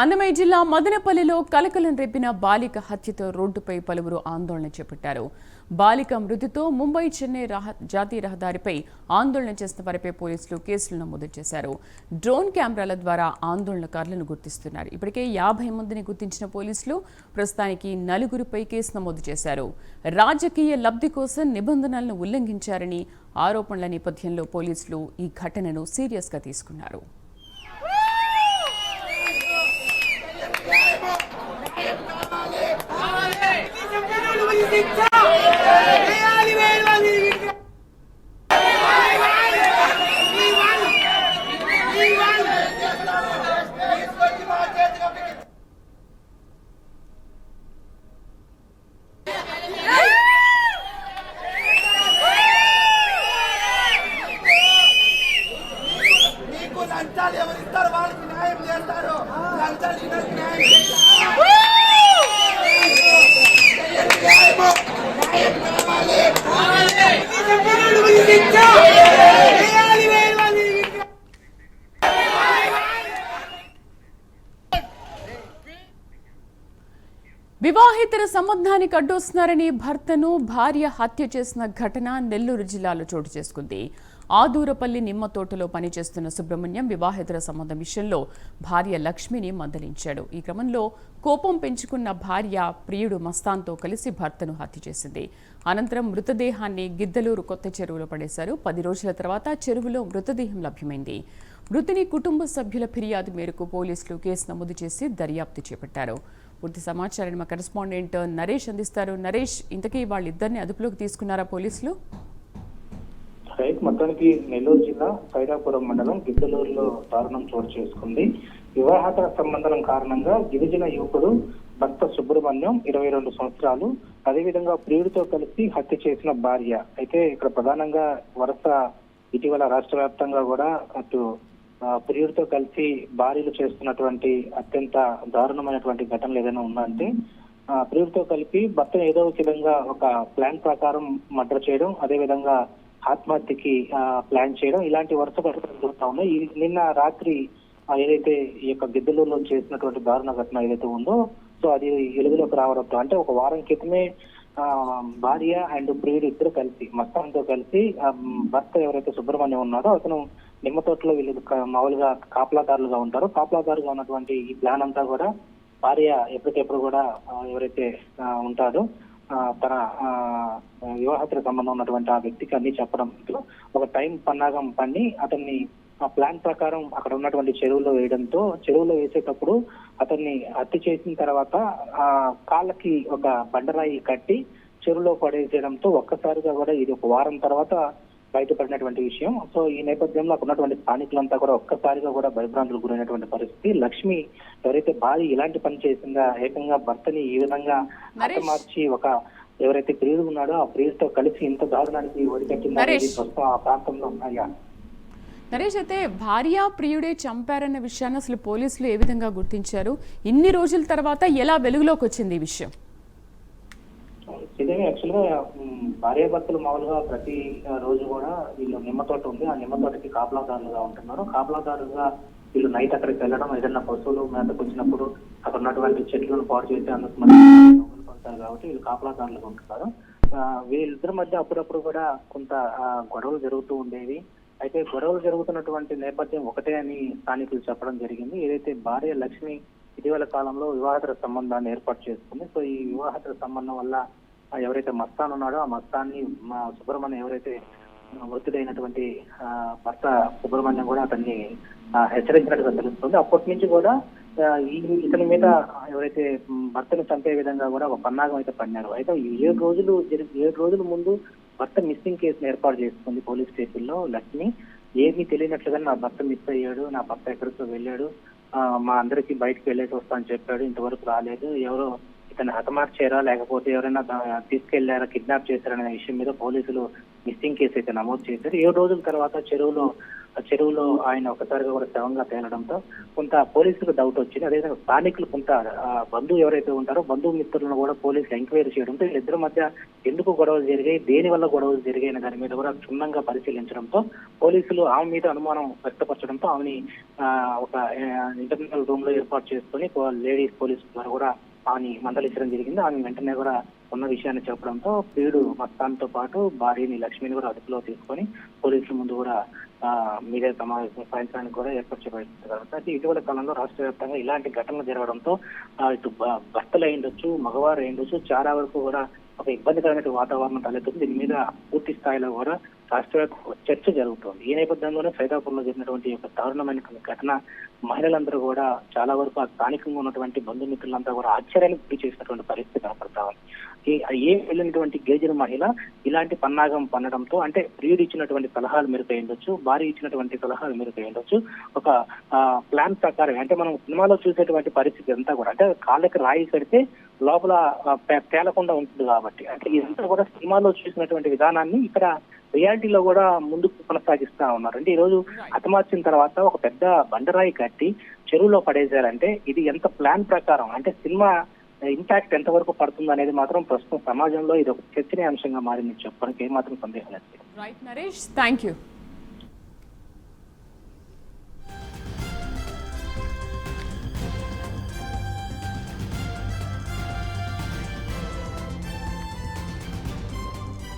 అన్నమయ్య జిల్లా మదనపల్లిలో కలకలం రేపిన బాలిక హత్యతో రోడ్డుపై పలువురు ఆందోళన చేపట్టారు. బాలిక మృతితో ముంబై చెన్నై జాతీయ రహదారిపై ఆందోళన చేసిన వారిపై పోలీసులు కేసులు నమోదు చేశారు. డ్రోన్ కెమెరాల ద్వారా ఆందోళనకారులను గుర్తిస్తున్నారు. ఇప్పటికే 50 మందిని గుర్తించిన పోలీసులు ప్రస్తుతానికి 4గురిపై కేసు నమోదు చేశారు. రాజకీయ లబ్ధి కోసం నిబంధనలను ఉల్లంఘించారని ఆరోపణల నేపథ్యంలో పోలీసులు ఈ ఘటనను సీరియస్గా తీసుకున్నారు. లంచాలు ఎవరిస్తారు వాళ్ళకి న్యాయం చేస్తారు. లంచాలు న్యాయం వివాహేతర సంబంధానికి అడ్డొస్తున్నారని భర్తను భార్య హత్య చేసిన ఘటన నెల్లూరు జిల్లాలో చోటు చేసుకుంది. ఆదూరపల్లి నిమ్మతోటలో పనిచేస్తున్న సుబ్రహ్మణ్యం వివాహేతర సంబంధం విషయంలో భార్య లక్ష్మిని మందలించాడు. ఈ క్రమంలో కోపం పెంచుకున్న భార్య ప్రియుడు మస్తాన్తో కలిసి భర్తను హత్య చేసింది. అనంతరం మృతదేహాన్ని గిద్దలూరు కొత్త చెరువులో పడేశారు. 10 రోజుల తర్వాత చెరువులో మృతదేహం లభ్యమైంది. మృతుని కుటుంబ సభ్యుల ఫిర్యాదు మేరకు పోలీసులు కేసు నమోదు చేసి దర్యాప్తు చేపట్టారు. పూర్తి సమాచారాన్ని మా కరెస్పాండెంట్ నరేష్ అందిస్తారు. నరేష్, ఇంతకీ వాళ్ళిద్దరిని అదుపులోకి తీసుకున్నారా పోలీసులు? రైట్, మొత్తానికి నెల్లూరు జిల్లా సైదాపురం మండలం గిద్దలూరులో దారుణం చోటు చేసుకుంది. వివాహేతర సంబంధం కారణంగా గిరిజన యువకుడు భర్త సుబ్రహ్మణ్యం 22 సంవత్సరాలు అదేవిధంగా ప్రియుడితో కలిసి హత్య చేసిన భార్య. అయితే ఇక్కడ ప్రధానంగా వరుస ఇటీవల రాష్ట్ర వ్యాప్తంగా కూడా అటు ప్రియుడితో కలిసి భార్యలు చేస్తున్నటువంటి అత్యంత దారుణమైనటువంటి ఘటనలు ఏదైనా ఉందంటే ప్రియుడితో కలిపి భర్తను ఏదో ఒక విధంగా ఒక ప్లాన్ ప్రకారం మర్డర్ చేయడం, అదేవిధంగా ఆత్మహత్యకి ప్లాన్ చేయడం, ఇలాంటి వరుస ఘటనలు జరుగుతా ఉన్నాయి. నిన్న రాత్రి ఏదైతే ఈ యొక్క గిద్దలూరులో చేసినటువంటి దారుణ ఘటన ఏదైతే ఉందో సో అది వెలుగులోకి రావడంతో అంటే ఒక వారం క్రితమే భార్య అండ్ ప్రియుడు ఇద్దరు కలిసి మస్తాన్తో కలిసి భర్త ఎవరైతే సుబ్రహ్మణ్యం ఉన్నాడో అతను నిమ్మతోటలో వీళ్ళు మామూలుగా కాపలాదారులుగా ఉంటారో కాపలాదారుగా ఉన్నటువంటి ఈ ప్లాన్ అంతా కూడా భార్య ఎప్పటికెప్పుడు కూడా ఎవరైతే ఉంటాడో తన వివాహేతర సంబంధం ఉన్నటువంటి ఆ వ్యక్తికి అన్ని చెప్పడంతో ఒక టైం పన్నాగం పన్ని అతన్ని ఆ ప్లాన్ ప్రకారం అక్కడ ఉన్నటువంటి చెరువులో వేయడంతో చెరువులో వేసేటప్పుడు అతన్ని హత్య చేసిన తర్వాత ఆ కాళ్ళకి ఒక బండరాయి కట్టి చెరువులో పడేసేయడంతో ఒక్కసారిగా కూడా ఇది ఒక వారం తర్వాత బయటపడినటువంటి విషయం. సో ఈ నేపథ్యంలో అక్కడ ఉన్నటువంటి స్థానికులంతా కూడా ఒక్కసారిగా కూడా భయభ్రాంతులకు గురైనటువంటి పరిస్థితి. లక్ష్మి ఎవరైతే భార్య ఇలాంటి పని చేసిందా, ఏకంగా భర్తని ఈ విధంగా హతమార్చి ఒక ఎవరైతే ప్రియుడు ఉన్నాడో ఆ ప్రియుడితో కలిసి ఇంత దారుణానికి ఒడిగట్టిందని ప్రస్తుతం ఆ ప్రాంతంలో ఉన్నాయా. నరేష్, అయితే భార్య ప్రియుడే చంపారన్న విషయాన్ని అసలు పోలీసులు ఏ విధంగా గుర్తించారు? ఇన్ని రోజుల తర్వాత ఎలా వెలుగులోకి వచ్చింది ఈ విషయం? ఇదే యాక్చువల్ గా భార్యాభర్తలు మామూలుగా ప్రతి రోజు కూడా వీళ్ళు నిమ్మతోట ఉంది, ఆ నిమ్మతోటకి కాపలాదారులుగా ఉంటున్నారు. కాపలాదారులుగా వీళ్ళు నైట్ అక్కడికి వెళ్ళడం, ఏదైనా పశువులు మేతకు వచ్చినప్పుడు అక్కడ ఉన్నటువంటి చెట్లను పాడు చేసి అందుకు పడతారు కాబట్టి వీళ్ళు కాపలాదారులుగా ఉంటున్నారు. వీళ్ళిద్దరి మధ్య అప్పుడప్పుడు కూడా కొంత గొడవలు జరుగుతూ ఉండేవి. అయితే గొడవలు జరుగుతున్నటువంటి నేపథ్యం ఒకటే అని స్థానికులు చెప్పడం జరిగింది. ఏదైతే భార్య లక్ష్మి ఇటీవల కాలంలో వివాహేతర సంబంధాన్ని ఏర్పాటు చేసుకుంది. సో ఈ వివాహేతర సంబంధం వల్ల ఎవరైతే మస్తాన్ ఉన్నాడో ఆ మస్తాన్ని సుబ్రహ్మణ్యం ఎవరైతే మృతుడైనటువంటి భర్త సుబ్రహ్మణ్యం కూడా అతన్ని హెచ్చరించినట్టుగా తెలుస్తుంది. అప్పటి నుంచి కూడా ఇతని మీద ఎవరైతే భర్తను చంపే విధంగా కూడా ఒక పన్నాగం అయితే పన్నారు. అయితే 7 రోజుల ముందు భర్త మిస్సింగ్ కేసును ఏర్పాటు చేసుకుంది పోలీస్ స్టేషన్ లో లక్ష్మి. ఏమీ తెలియనట్లుగా నా భర్త మిస్ అయ్యాడు, నా భర్త ఎక్కడికో వెళ్ళాడు, మా అందరికి బయటకు వెళ్ళేసి వస్తా అని చెప్పాడు, ఇంతవరకు రాలేదు, ఎవరో ఇతను హతమార్చారా లేకపోతే ఎవరైనా తీసుకెళ్లారా, కిడ్నాప్ చేశారనే విషయం మీద పోలీసులు మిస్సింగ్ కేసు అయితే నమోదు చేశారు. 7 రోజుల తర్వాత చెరువులో ఆయన ఒకసారిగా కూడా శవంగా తేలడంతో కొంత పోలీసులకు డౌట్ వచ్చింది. అదేవిధంగా స్థానికులు కొంత బంధువు ఎవరైతే ఉంటారో బంధుమిత్రులను కూడా పోలీసులు ఎంక్వైరీ చేయడంతో వీళ్ళిద్దరి మధ్య ఎందుకు గొడవలు జరిగాయి, దేని వల్ల గొడవలు జరిగాయి దాని మీద కూడా క్షుణ్ణంగా పరిశీలించడంతో పోలీసులు ఆమె మీద అనుమానం వ్యక్తపరచడంతో ఆమెని ఒక ఇంటర్నల్ రూమ్ లో ఏర్పాటు చేసుకుని లేడీస్ పోలీసు ద్వారా కూడా ఆమెని మందలించడం జరిగింది. ఆమె వెంటనే కూడా ఉన్న విషయాన్ని చెప్పడంతో ప్రియుడు మస్తాన్తో పాటు భార్యని లక్ష్మిని కూడా అదుపులో తీసుకొని పోలీసుల ముందు కూడా మీడియా సమావేశం సాయంత్రానికి కూడా ఏర్పాటు చేయబడింది. కాబట్టి ఇటీవల కాలంలో రాష్ట్ర వ్యాప్తంగా ఇలాంటి ఘటనలు జరగడంతో ఇటు భర్తలు అయ్యుండొచ్చు, మగవారు అయ్యుండొచ్చు, చాలా వరకు కూడా ఒక ఇబ్బందికరమైన వాతావరణం తలెత్తుంది. దీని మీద పూర్తి స్థాయిలో కూడా రాష్ట్ర చర్చ జరుగుతోంది. ఈ నేపథ్యంలోనే సైదాపూర్లో జరిగినటువంటి ఒక దారుణమైన ఘటన మహిళలందరూ కూడా చాలా వరకు ఆ స్థానికంగా ఉన్నటువంటి బంధుమిత్రులంతా కూడా ఆశ్చర్యానికి గురి చేసినటువంటి పరిస్థితి కనపడతా ఉంది. ఏం వెళ్ళినటువంటి గిరిజన మహిళ ఇలాంటి పన్నాగం పన్నడంతో అంటే ప్రియుడు ఇచ్చినటువంటి సలహాలు మేరకు ఉండొచ్చు, భార్య ఇచ్చినటువంటి సలహాలు మేరకు ఉండొచ్చు, ఒక ప్లాన్ ప్రకారం అంటే మనం సినిమాలో చూసేటువంటి పరిస్థితి అంతా కూడా అంటే కాళ్ళకి రాయి కడితే లోపల తేలకుండా ఉంటుంది కాబట్టి అంటే ఇదంతా కూడా సినిమాలో చూసినటువంటి విధానాన్ని ఇక్కడ రియాలిటీలో కూడా ముందుకు కొనసాగిస్తా ఉన్నారు. అంటే ఈ రోజు హతమార్చిన తర్వాత ఒక పెద్ద బండరాయి కట్టి చెరువులో పడేశారంటే ఇది ఎంత ప్లాన్ ప్రకారం అంటే సినిమా ఇంపాక్ట్ ఎంతవరకు పడుతుంది అనేది మాత్రం ప్రస్తుతం సమాజంలో ఇది ఒక చర్చనీయాంశంగా మారింది చెప్పడానికి ఏమాత్రం సందేహం లేదు. Right Naresh, thank you.